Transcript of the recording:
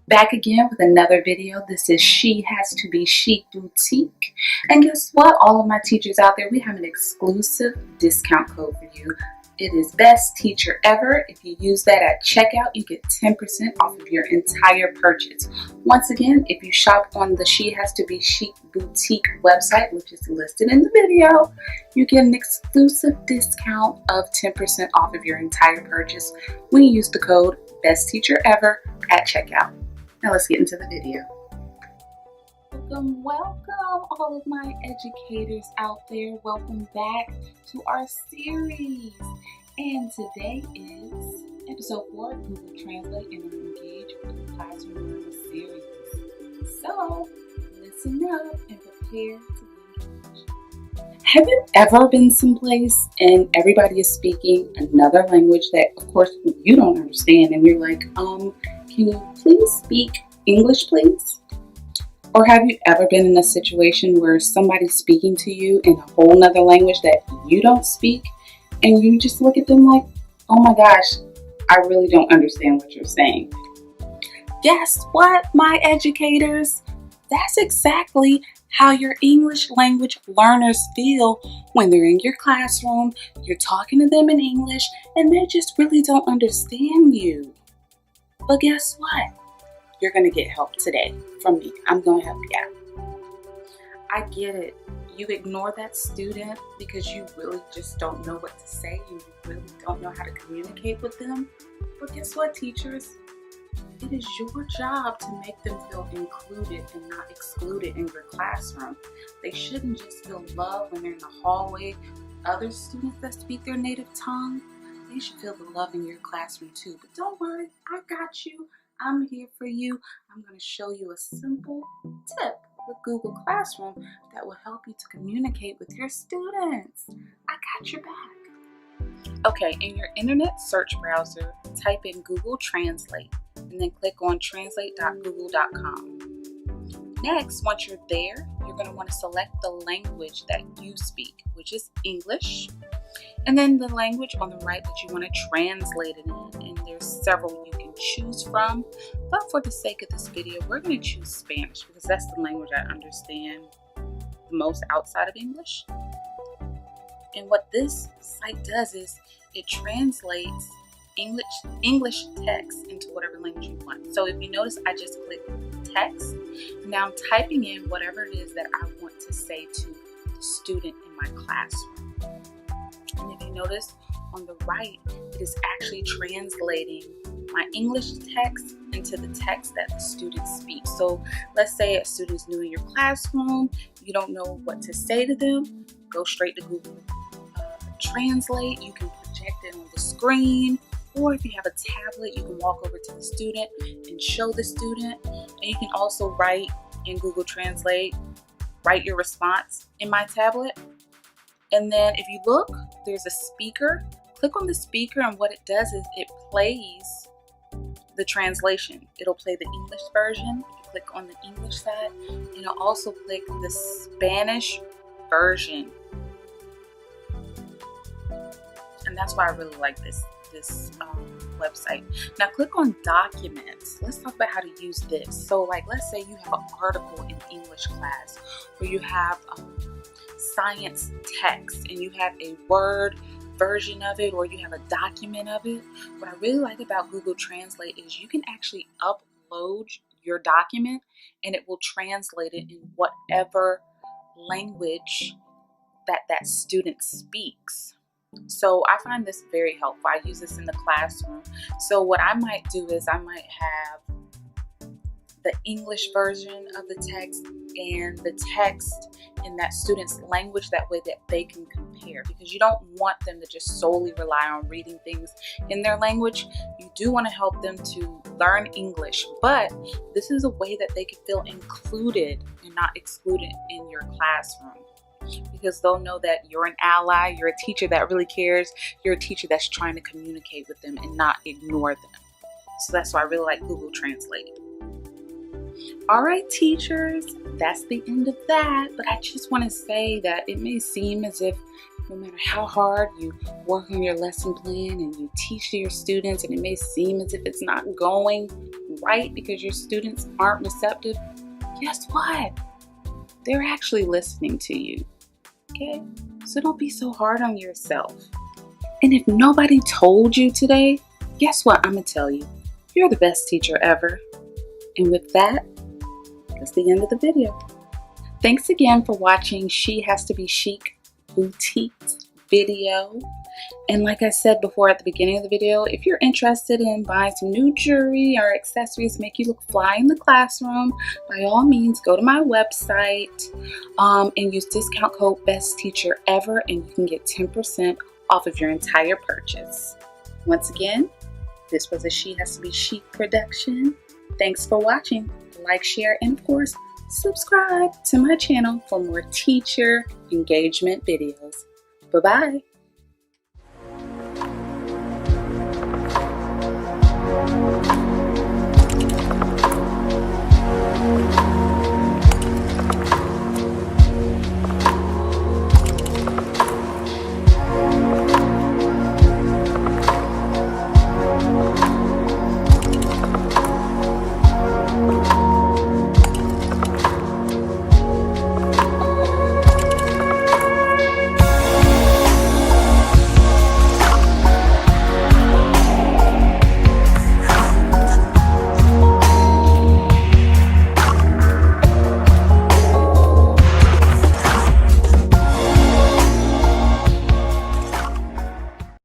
Back again with another video. This is She Has to Be Chic Boutique. And guess what? All of my teachers out there, we have an exclusive discount code for you. It is Best Teacher Ever. If you use that at checkout, you get 10% off of your entire purchase. Once again, if you shop on the She Has to Be Chic Boutique website, which is listed in the video, you get an exclusive discount of 10% off of your entire purchase when you use the code Best Teacher Ever at checkout. Now let's get into the video. Welcome all of my educators out there. Welcome back to our series. And today is episode 4, Google Translate and Engage with the Classroom Learner series. So listen up and prepare to engage. Have you ever been someplace and everybody is speaking another language that of course you don't understand and you're like, can you please speak English, please? Or have you ever been in a situation where somebody's speaking to you in a whole nother language that you don't speak and you just look at them like, oh my gosh, I really don't understand what you're saying. Guess what, my educators? That's exactly how your English language learners feel when they're in your classroom, you're talking to them in English, and they just really don't understand you. But guess what? You're going to get help today from me. I'm going to help you out. I get it. You ignore that student because you really just don't know what to say. You really don't know how to communicate with them. But guess what, teachers? It is your job to make them feel included and not excluded in your classroom. They shouldn't just feel love when they're in the hallway with other students that speak their native tongue. They should feel the love in your classroom too. But don't worry, I got you. I'm here for you. I'm going to show you a simple tip with Google Classroom that will help you to communicate with your students. I got your back. Okay, in your internet search browser, type in Google Translate and then click on translate.google.com. Next, once you're there, you're going to want to select the language that you speak, which is English. And then the language on the right that you want to translate it in. And there's several you can choose from. But for the sake of this video, we're going to choose Spanish because that's the language I understand the most outside of English. And what this site does is it translates English text into whatever language you want. So if you notice, I just clicked text. Now I'm typing in whatever it is that I want to say to the student in my classroom. And if you notice on the right, it is actually translating my English text into the text that the student speaks. So let's say a student is new in your classroom, you don't know what to say to them, go straight to Google Translate. You can project it on the screen, or if you have a tablet, you can walk over to the student and show the student. And you can also write in Google Translate, write your response in my tablet. And then if you look, there's a speaker. Click on the speaker, and what it does is it plays the translation. It'll play the English version. You click on the English side, and it'll also click the Spanish version. And that's why I really like this website. Now click on Documents. Let's talk about how to use this. So like, let's say you have an article in English class where you have science text and you have a Word version of it, or you have a document of it. What I really like about Google Translate is you can actually upload your document and it will translate it in whatever language that student speaks. So I find this very helpful. I use this in the classroom. So what I might do is I might have the English version of the text and the text in that student's language, that way that they can compare, because you don't want them to just solely rely on reading things in their language. You do want to help them to learn English, but this is a way that they can feel included and not excluded in your classroom, because they'll know that you're an ally, you're a teacher that really cares, you're a teacher that's trying to communicate with them and not ignore them. So that's why I really like Google Translate. All right, teachers, that's the end of that. But I just want to say that it may seem as if No matter how hard you work on your lesson plan and you teach to your students, and it may seem as if it's not going right because your students aren't receptive, guess what? They're actually listening to you. Okay? So don't be so hard on yourself. And if nobody told you today, guess what? I'm going to tell you. You're the best teacher ever. And with that, that's the end of the video. Thanks again for watching She Has to Be Chic Boutique's video. And like I said before at the beginning of the video, if you're interested in buying some new jewelry or accessories to make you look fly in the classroom, by all means go to my website and use discount code BESTTEACHEREVER, and you can get 10% off of your entire purchase. Once again, this was a She Has to Be Chic production. Thanks for watching. Like, share, and of course, subscribe to my channel for more teacher engagement videos. Bye-bye.